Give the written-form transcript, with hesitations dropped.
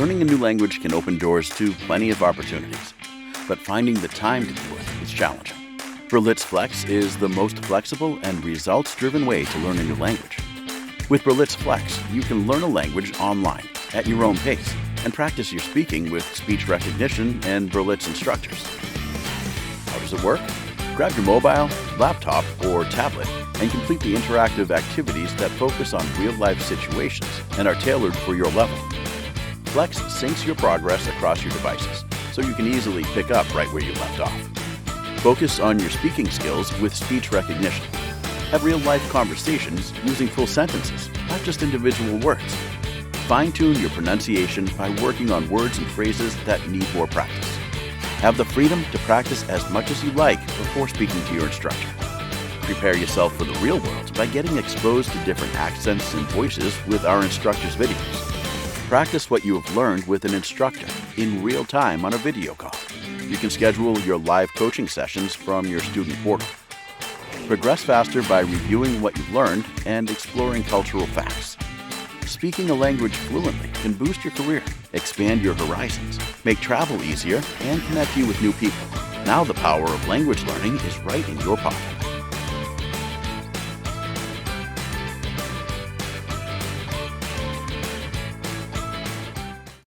Learning a new language can open doors to plenty of opportunities, but finding the time to do it is challenging. Berlitz Flex is the most flexible and results-driven way to learn a new language. With Berlitz Flex, you can learn a language online at your own pace and practice your speaking with speech recognition and Berlitz instructors. How does it work? Grab your mobile, laptop, or tablet and complete the interactive activities that focus on real-life situations and are tailored for your level. Flex syncs your progress across your devices, so you can easily pick up right where you left off. Focus on your speaking skills with speech recognition. Have real-life conversations using full sentences, not just individual words. Fine-tune your pronunciation by working on words and phrases that need more practice. Have the freedom to practice as much as you like before speaking to your instructor. Prepare yourself for the real world by getting exposed to different accents and voices with our instructors' videos. Practice what you have learned with an instructor in real time on a video call. You can schedule your live coaching sessions from your student portal. Progress faster by reviewing what you've learned and exploring cultural facts. Speaking a language fluently can boost your career, expand your horizons, make travel easier, and connect you with new people. Now the power of language learning is right in your pocket.